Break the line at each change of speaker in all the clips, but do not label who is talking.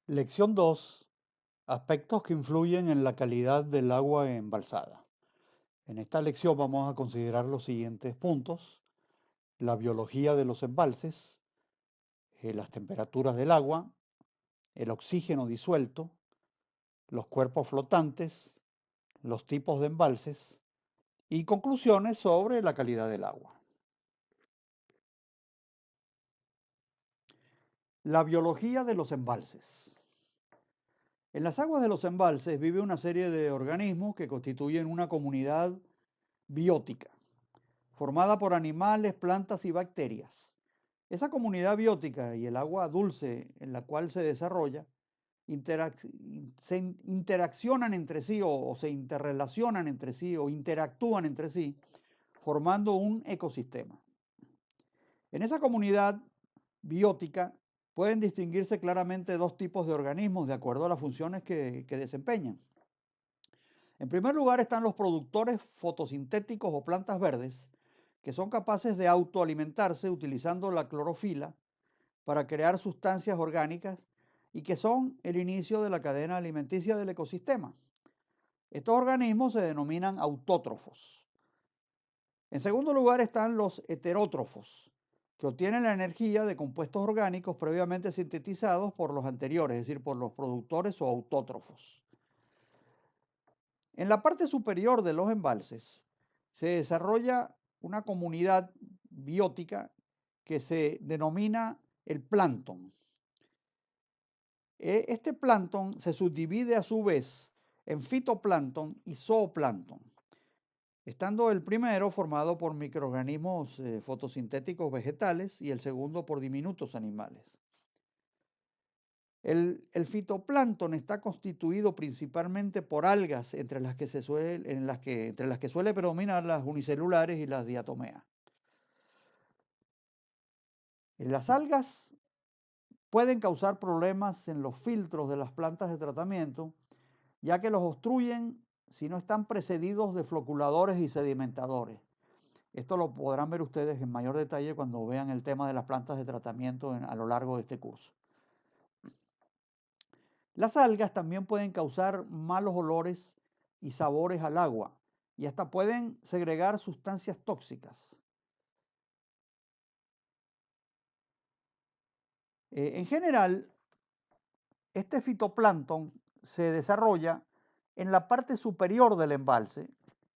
Lección 2. Aspectos que influyen en la calidad del agua embalsada. En esta lección vamos a considerar los siguientes puntos: la biología de los embalses, las temperaturas del agua, el oxígeno disuelto, los cuerpos flotantes, los tipos de embalses y conclusiones sobre la calidad del agua. La biología de los embalses. En las aguas de los embalses vive una serie de organismos que constituyen una comunidad biótica, formada por animales, plantas y bacterias. Esa comunidad biótica y el agua dulce en la cual se desarrolla se interaccionan entre sí o se interrelacionan entre sí o interactúan entre sí, formando un ecosistema. En esa comunidad biótica pueden distinguirse claramente dos tipos de organismos de acuerdo a las funciones que desempeñan. En primer lugar están los productores fotosintéticos o plantas verdes, que son capaces de autoalimentarse utilizando la clorofila para crear sustancias orgánicas y que son el inicio de la cadena alimenticia del ecosistema. Estos organismos se denominan autótrofos. En segundo lugar están los heterótrofos, que obtienen la energía de compuestos orgánicos previamente sintetizados por los anteriores, es decir, por los productores o autótrofos. En la parte superior de los embalses se desarrolla una comunidad biótica que se denomina el plancton. Este plancton se subdivide a su vez en fitoplancton y zooplancton, estando el primero formado por microorganismos fotosintéticos vegetales y el segundo por diminutos animales. El fitoplancton está constituido principalmente por algas entre las que suele predominar las unicelulares y las diatomeas. Las algas pueden causar problemas en los filtros de las plantas de tratamiento, ya que los obstruyen si no están precedidos de floculadores y sedimentadores. Esto lo podrán ver ustedes en mayor detalle cuando vean el tema de las plantas de tratamiento a lo largo de este curso. Las algas también pueden causar malos olores y sabores al agua y hasta pueden segregar sustancias tóxicas. En general, este fitoplancton se desarrolla en la parte superior del embalse,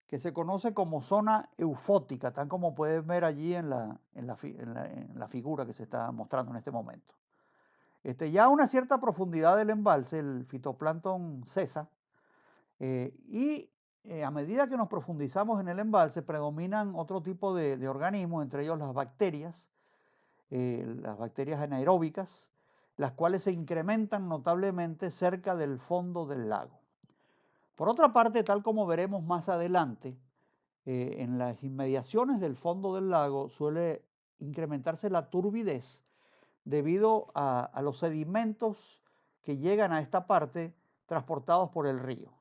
que se conoce como zona eufótica, tal como pueden ver allí en la figura que se está mostrando en este momento. Ya a una cierta profundidad del embalse, el fitoplancton cesa a medida que nos profundizamos en el embalse, predominan otro tipo de organismos, entre ellos las bacterias anaeróbicas, las cuales se incrementan notablemente cerca del fondo del lago. Por otra parte, tal como veremos más adelante, en las inmediaciones del fondo del lago suele incrementarse la turbidez debido a los sedimentos que llegan a esta parte transportados por el río.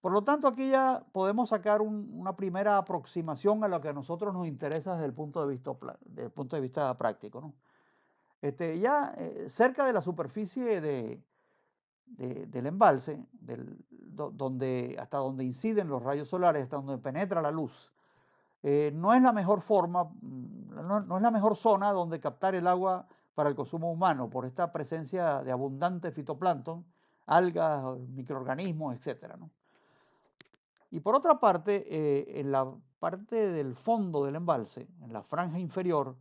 Por lo tanto, aquí ya podemos sacar una primera aproximación a lo que a nosotros nos interesa desde desde el punto de vista práctico, ¿no? Cerca de la superficie del embalse, hasta donde inciden los rayos solares, hasta donde penetra la luz, no es la mejor forma, no es la mejor zona donde captar el agua para el consumo humano por esta presencia de abundante fitoplancton, algas, microorganismos, etcétera, ¿no? Y por otra parte, en la parte del fondo del embalse, en la franja inferior,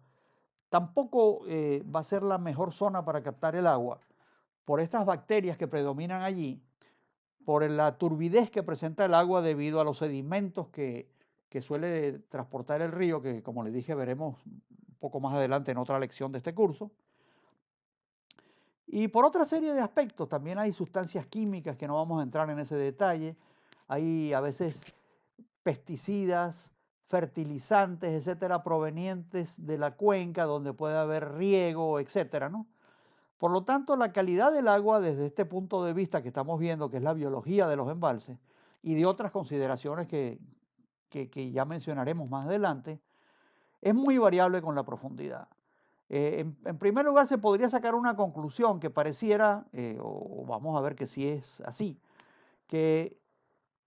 tampoco va a ser la mejor zona para captar el agua por estas bacterias que predominan allí, por la turbidez que presenta el agua debido a los sedimentos que suele transportar el río, que como les dije veremos un poco más adelante en otra lección de este curso. Y por otra serie de aspectos, también hay sustancias químicas que no vamos a entrar en ese detalle. Hay a veces pesticidas, fertilizantes, etcétera, provenientes de la cuenca donde puede haber riego, etcétera, ¿no? Por lo tanto, la calidad del agua desde este punto de vista que estamos viendo, que es la biología de los embalses, y de otras consideraciones que ya mencionaremos más adelante, es muy variable con la profundidad. En primer lugar, se podría sacar una conclusión que pareciera, o vamos a ver que sí es así, que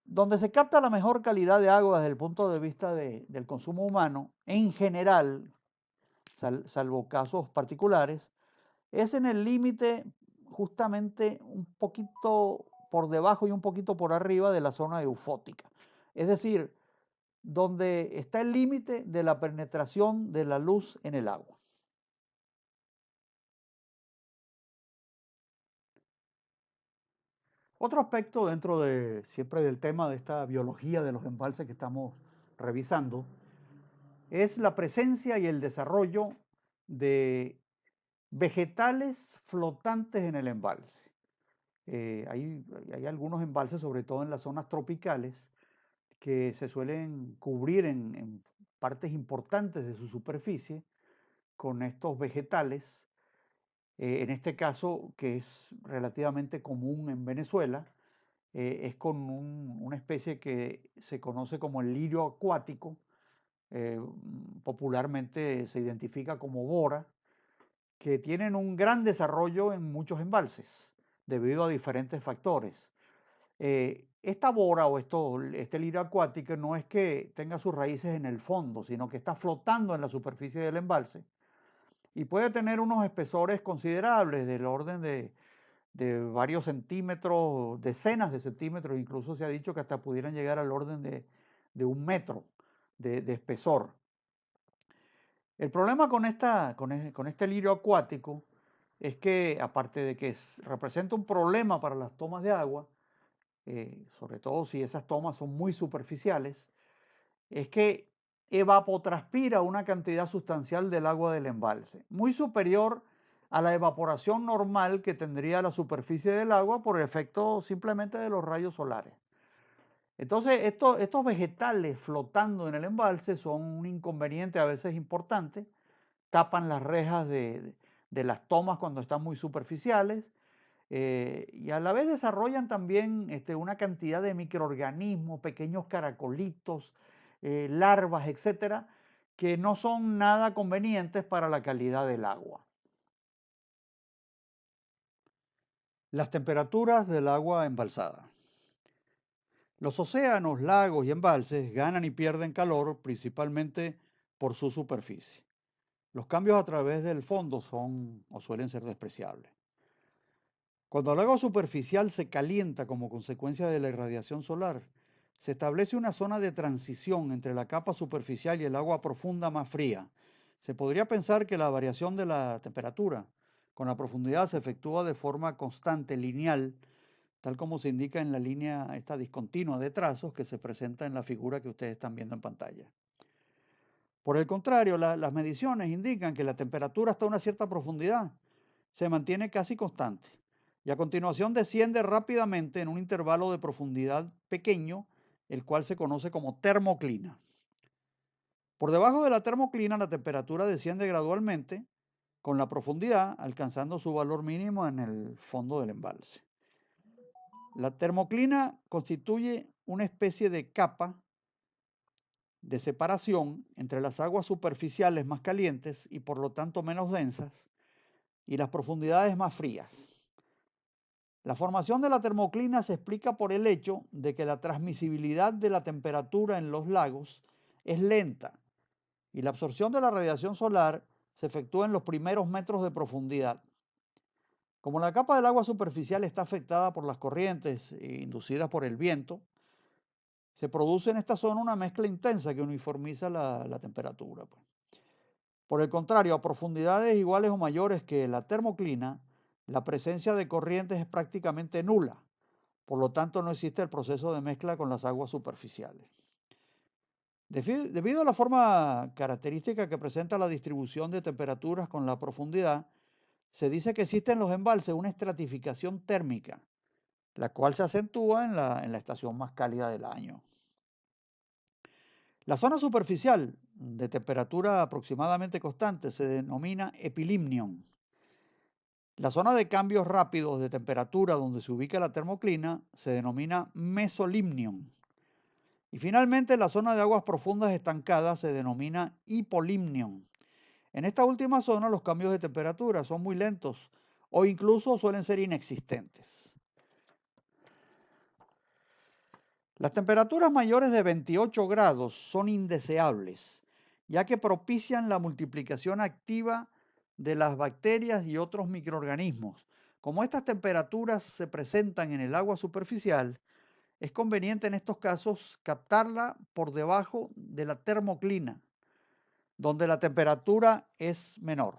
donde se capta la mejor calidad de agua desde el punto de vista del consumo humano, en general, salvo casos particulares, es en el límite justamente un poquito por debajo y un poquito por arriba de la zona eufótica. Es decir, donde está el límite de la penetración de la luz en el agua. Otro aspecto dentro de siempre del tema de esta biología de los embalses que estamos revisando es la presencia y el desarrollo de vegetales flotantes en el embalse. Hay algunos embalses, sobre todo en las zonas tropicales, que se suelen cubrir en partes importantes de su superficie con estos vegetales. En este caso, que es relativamente común en Venezuela, es con una especie que se conoce como el lirio acuático, popularmente se identifica como bora, que tienen un gran desarrollo en muchos embalses debido a diferentes factores. Esta bora o este lirio acuático no es que tenga sus raíces en el fondo, sino que está flotando en la superficie del embalse y puede tener unos espesores considerables del orden de varios centímetros, decenas de centímetros, incluso se ha dicho que hasta pudieran llegar al orden de 1 metro de espesor. El problema con este lirio acuático es que, aparte de que representa un problema para las tomas de agua, sobre todo si esas tomas son muy superficiales, es que evapotranspira una cantidad sustancial del agua del embalse, muy superior a la evaporación normal que tendría la superficie del agua por el efecto simplemente de los rayos solares. Entonces, estos vegetales flotando en el embalse son un inconveniente a veces importante, tapan las rejas de las tomas cuando están muy superficiales, y a la vez desarrollan también una cantidad de microorganismos, pequeños caracolitos, larvas, etcétera, que no son nada convenientes para la calidad del agua. Las temperaturas del agua embalsada. Los océanos, lagos y embalses ganan y pierden calor principalmente por su superficie. Los cambios a través del fondo son o suelen ser despreciables. Cuando el agua superficial se calienta como consecuencia de la irradiación solar, se establece una zona de transición entre la capa superficial y el agua profunda más fría. Se podría pensar que la variación de la temperatura con la profundidad se efectúa de forma constante, lineal, tal como se indica en la línea esta discontinua de trazos que se presenta en la figura que ustedes están viendo en pantalla. Por el contrario, las mediciones indican que la temperatura hasta una cierta profundidad se mantiene casi constante y a continuación desciende rápidamente en un intervalo de profundidad pequeño, el cual se conoce como termoclina. Por debajo de la termoclina la temperatura desciende gradualmente con la profundidad, alcanzando su valor mínimo en el fondo del embalse. La termoclina constituye una especie de capa de separación entre las aguas superficiales más calientes y por lo tanto menos densas y las profundidades más frías. La formación de la termoclina se explica por el hecho de que la transmisibilidad de la temperatura en los lagos es lenta y la absorción de la radiación solar se efectúa en los primeros metros de profundidad. Como la capa del agua superficial está afectada por las corrientes inducidas por el viento, se produce en esta zona una mezcla intensa que uniformiza la temperatura. Por el contrario, a profundidades iguales o mayores que la termoclina, la presencia de corrientes es prácticamente nula. Por lo tanto, no existe el proceso de mezcla con las aguas superficiales. Debido a la forma característica que presenta la distribución de temperaturas con la profundidad, se dice que existe en los embalses una estratificación térmica, la cual se acentúa en la estación más cálida del año. La zona superficial de temperatura aproximadamente constante se denomina epilimnion. La zona de cambios rápidos de temperatura donde se ubica la termoclina se denomina mesolimnion. Y finalmente la zona de aguas profundas estancadas se denomina hipolimnion. En esta última zona los cambios de temperatura son muy lentos o incluso suelen ser inexistentes. Las temperaturas mayores de 28 grados son indeseables, ya que propician la multiplicación activa de las bacterias y otros microorganismos. Como estas temperaturas se presentan en el agua superficial, es conveniente en estos casos captarla por debajo de la termoclina, donde la temperatura es menor.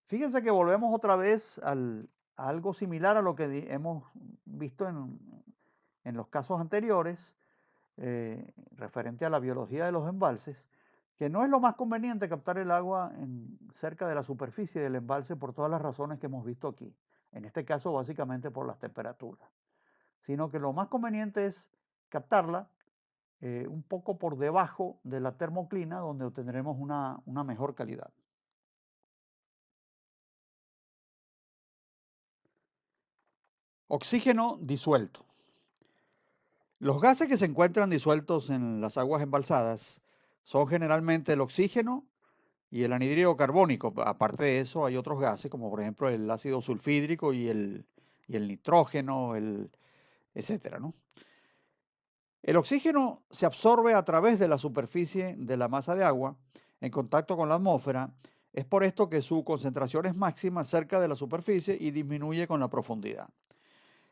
Fíjense que volvemos otra vez a algo similar a lo que hemos visto en los casos anteriores, referente a la biología de los embalses, que no es lo más conveniente captar el agua cerca de la superficie del embalse por todas las razones que hemos visto aquí. En este caso, básicamente por las temperaturas, sino que lo más conveniente es captarla un poco por debajo de la termoclina, donde obtendremos una mejor calidad. Oxígeno disuelto. Los gases que se encuentran disueltos en las aguas embalsadas son generalmente el oxígeno y el anhídrido carbónico. Aparte de eso, hay otros gases, como por ejemplo el ácido sulfídrico y el nitrógeno, etcétera, ¿no? El oxígeno se absorbe a través de la superficie de la masa de agua en contacto con la atmósfera. Es por esto que su concentración es máxima cerca de la superficie y disminuye con la profundidad.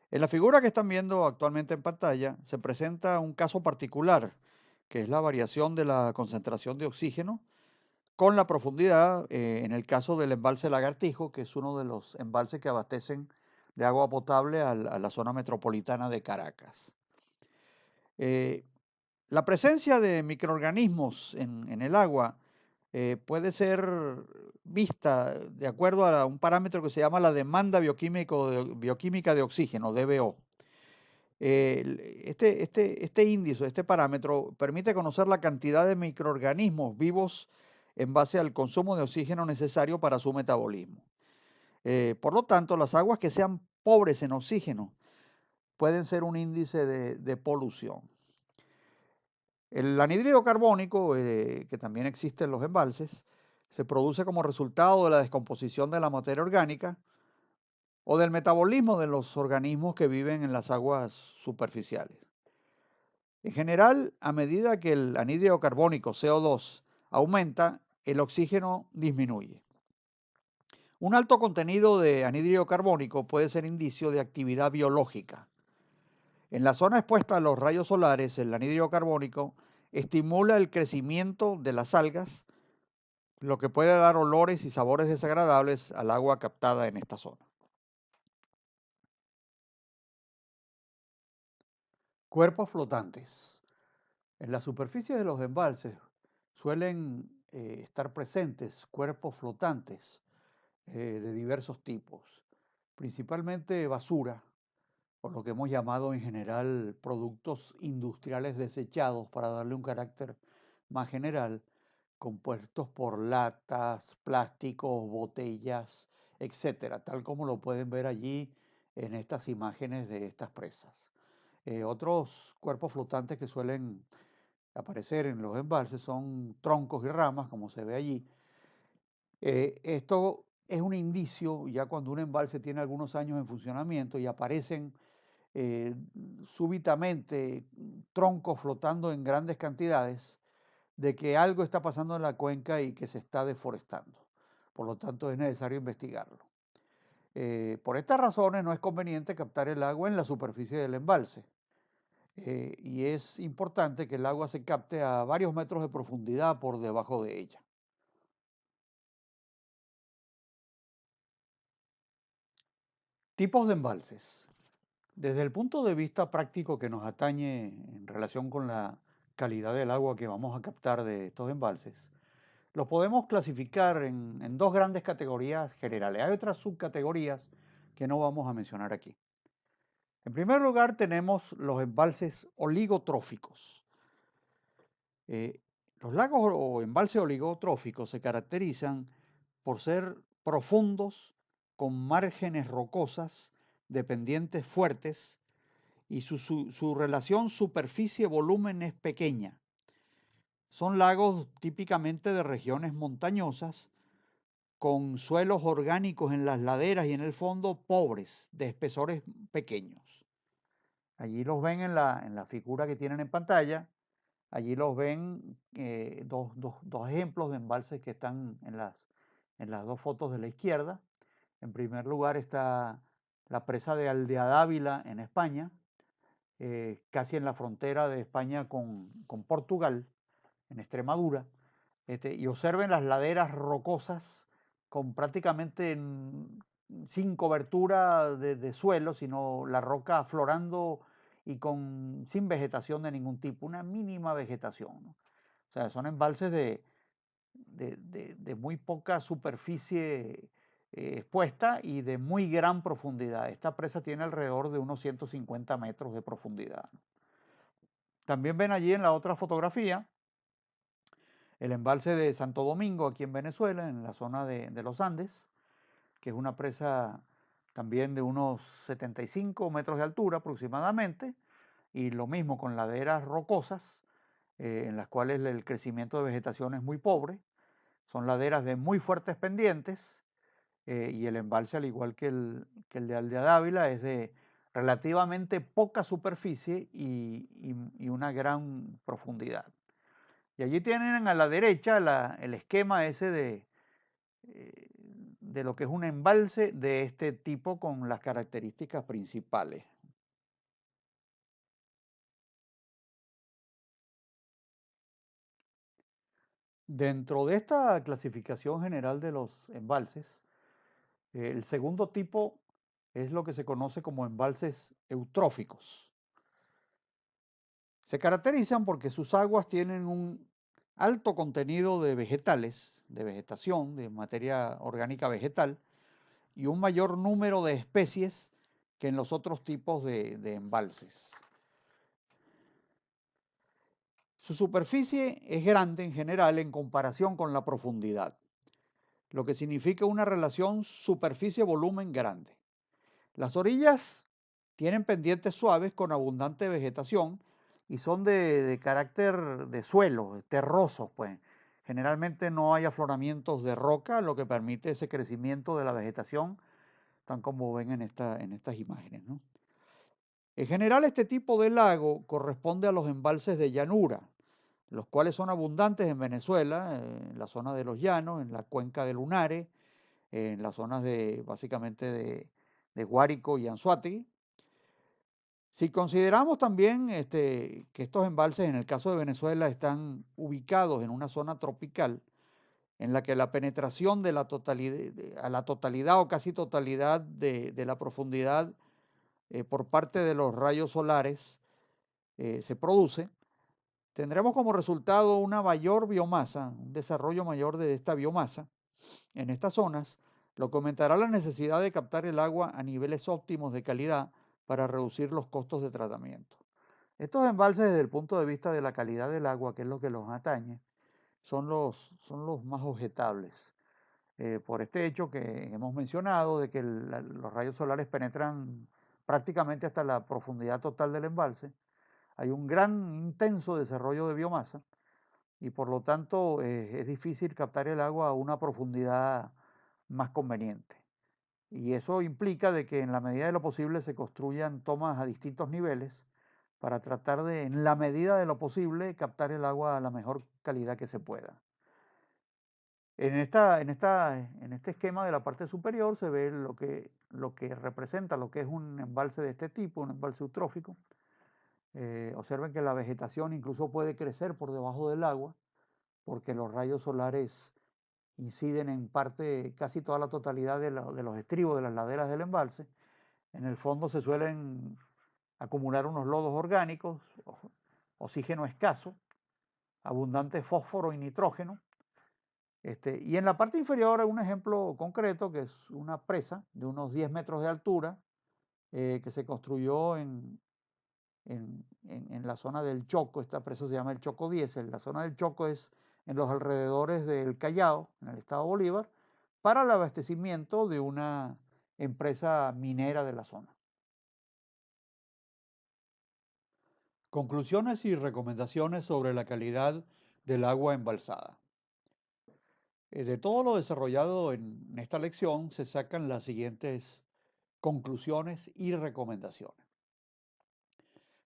En la figura que están viendo actualmente en pantalla se presenta un caso particular, que es la variación de la concentración de oxígeno con la profundidad en el caso del embalse Lagartijo, que es uno de los embalses que abastecen de agua potable a la zona metropolitana de Caracas. La presencia de microorganismos en el agua puede ser vista de acuerdo a un parámetro que se llama la demanda bioquímica de oxígeno, DBO. Este índice, este parámetro, permite conocer la cantidad de microorganismos vivos en base al consumo de oxígeno necesario para su metabolismo. Por lo tanto, las aguas que sean pobres en oxígeno pueden ser un índice de polución. El anhídrido carbónico, que también existe en los embalses, se produce como resultado de la descomposición de la materia orgánica o del metabolismo de los organismos que viven en las aguas superficiales. En general, a medida que el anhídrido carbónico, CO2, aumenta, el oxígeno disminuye. Un alto contenido de anhídrido carbónico puede ser indicio de actividad biológica. En la zona expuesta a los rayos solares, el anhídrido carbónico estimula el crecimiento de las algas, lo que puede dar olores y sabores desagradables al agua captada en esta zona. Cuerpos flotantes. En la superficie de los embalses suelen estar presentes cuerpos flotantes de diversos tipos, principalmente basura, o lo que hemos llamado en general productos industriales desechados para darle un carácter más general, compuestos por latas, plásticos, botellas, etcétera, tal como lo pueden ver allí en estas imágenes de estas presas. Otros cuerpos flotantes que suelen aparecer en los embalses son troncos y ramas, como se ve allí. Esto es un indicio, ya cuando un embalse tiene algunos años en funcionamiento y aparecen súbitamente troncos flotando en grandes cantidades, de que algo está pasando en la cuenca y que se está deforestando. Por lo tanto, es necesario investigarlo. Por estas razones, no es conveniente captar el agua en la superficie del embalse. Y es importante que el agua se capte a varios metros de profundidad por debajo de ella. Tipos de embalses. Desde el punto de vista práctico que nos atañe en relación con la calidad del agua que vamos a captar de estos embalses, los podemos clasificar en dos grandes categorías generales. Hay otras subcategorías que no vamos a mencionar aquí. En primer lugar, tenemos los embalses oligotróficos. Los lagos o embalses oligotróficos se caracterizan por ser profundos, con márgenes rocosas, de pendientes fuertes, y su relación superficie-volumen es pequeña. Son lagos típicamente de regiones montañosas, con suelos orgánicos en las laderas y en el fondo pobres, de espesores pequeños. Allí los ven en la figura que tienen en pantalla. Allí los ven dos ejemplos de embalses que están en las dos fotos de la izquierda. En primer lugar está la presa de Aldeadávila en España, casi en la frontera de España con Portugal, en Extremadura. Y observen las laderas rocosas con prácticamente sin cobertura de suelo, sino la roca aflorando y sin vegetación de ningún tipo, una mínima vegetación, ¿no? O sea, son embalses de muy poca superficie expuesta y de muy gran profundidad. Esta presa tiene alrededor de unos 150 metros de profundidad, ¿no? También ven allí en la otra fotografía el embalse de Santo Domingo, aquí en Venezuela, en la zona de los Andes, que es una presa también de unos 75 metros de altura aproximadamente, y lo mismo con laderas rocosas, en las cuales el crecimiento de vegetación es muy pobre. Son laderas de muy fuertes pendientes, y el embalse, al igual que el de Aldea Dávila, es de relativamente poca superficie y una gran profundidad. Y allí tienen a la derecha el esquema ese de lo que es un embalse de este tipo con las características principales. Dentro de esta clasificación general de los embalses, el segundo tipo es lo que se conoce como embalses eutróficos. Se caracterizan porque sus aguas tienen un alto contenido de vegetales, de vegetación, de materia orgánica vegetal, y un mayor número de especies que en los otros tipos de embalses. Su superficie es grande en general en comparación con la profundidad, lo que significa una relación superficie-volumen grande. Las orillas tienen pendientes suaves con abundante vegetación y son de carácter de suelo, terrosos, pues. Generalmente no hay afloramientos de roca, lo que permite ese crecimiento de la vegetación, tan como ven en estas imágenes, ¿no? En general, este tipo de lago corresponde a los embalses de llanura, los cuales son abundantes en Venezuela, en la zona de los llanos, en la cuenca de Lunare, en las zonas básicamente de Guárico y Anzoátegui. Si consideramos también que estos embalses, en el caso de Venezuela, están ubicados en una zona tropical, en la que la penetración de la totalidad, a la totalidad o casi totalidad de la profundidad por parte de los rayos solares se produce, tendremos como resultado una mayor biomasa, un desarrollo mayor de esta biomasa en estas zonas, lo que aumentará la necesidad de captar el agua a niveles óptimos de calidad para reducir los costos de tratamiento. Estos embalses, desde el punto de vista de la calidad del agua, que es lo que los atañe, son los más objetables. Por este hecho que hemos mencionado, de que los rayos solares penetran prácticamente hasta la profundidad total del embalse, hay un gran, intenso desarrollo de biomasa y por lo tanto es difícil captar el agua a una profundidad más conveniente. Y eso implica de que en la medida de lo posible se construyan tomas a distintos niveles para tratar de, en la medida de lo posible, captar el agua a la mejor calidad que se pueda. En este esquema de la parte superior se ve lo que representa lo que es un embalse de este tipo, un embalse eutrófico. Observen que la vegetación incluso puede crecer por debajo del agua porque los rayos solares inciden en parte, casi toda la totalidad de los estribos de las laderas del embalse. En el fondo se suelen acumular unos lodos orgánicos, oxígeno escaso, abundante fósforo y nitrógeno. Y en la parte inferior hay un ejemplo concreto que es una presa de unos 10 metros de altura que se construyó en la zona del Choco. Esta presa se llama el Choco 10. La zona del Choco es en los alrededores del Callao, en el estado Bolívar, para el abastecimiento de una empresa minera de la zona. Conclusiones y recomendaciones sobre la calidad del agua embalsada. De todo lo desarrollado en esta lección se sacan las siguientes conclusiones y recomendaciones.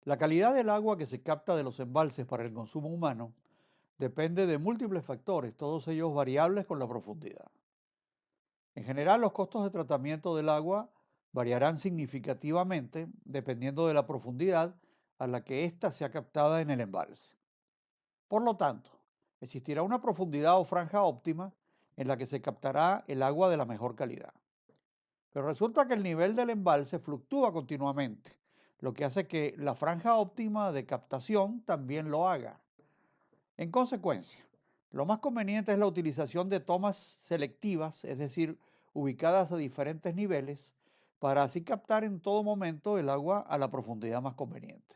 La calidad del agua que se capta de los embalses para el consumo humano depende de múltiples factores, todos ellos variables con la profundidad. En general, los costos de tratamiento del agua variarán significativamente dependiendo de la profundidad a la que ésta sea captada en el embalse. Por lo tanto, existirá una profundidad o franja óptima en la que se captará el agua de la mejor calidad. Pero resulta que el nivel del embalse fluctúa continuamente, lo que hace que la franja óptima de captación también lo haga. En consecuencia, lo más conveniente es la utilización de tomas selectivas, es decir, ubicadas a diferentes niveles, para así captar en todo momento el agua a la profundidad más conveniente.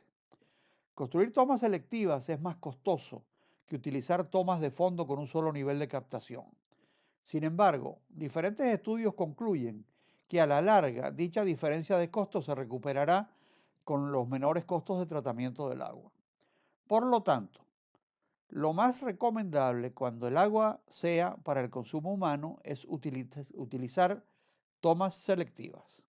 Construir tomas selectivas es más costoso que utilizar tomas de fondo con un solo nivel de captación. Sin embargo, diferentes estudios concluyen que a la larga dicha diferencia de costos se recuperará con los menores costos de tratamiento del agua. Por lo tanto, lo más recomendable cuando el agua sea para el consumo humano es utilizar tomas selectivas.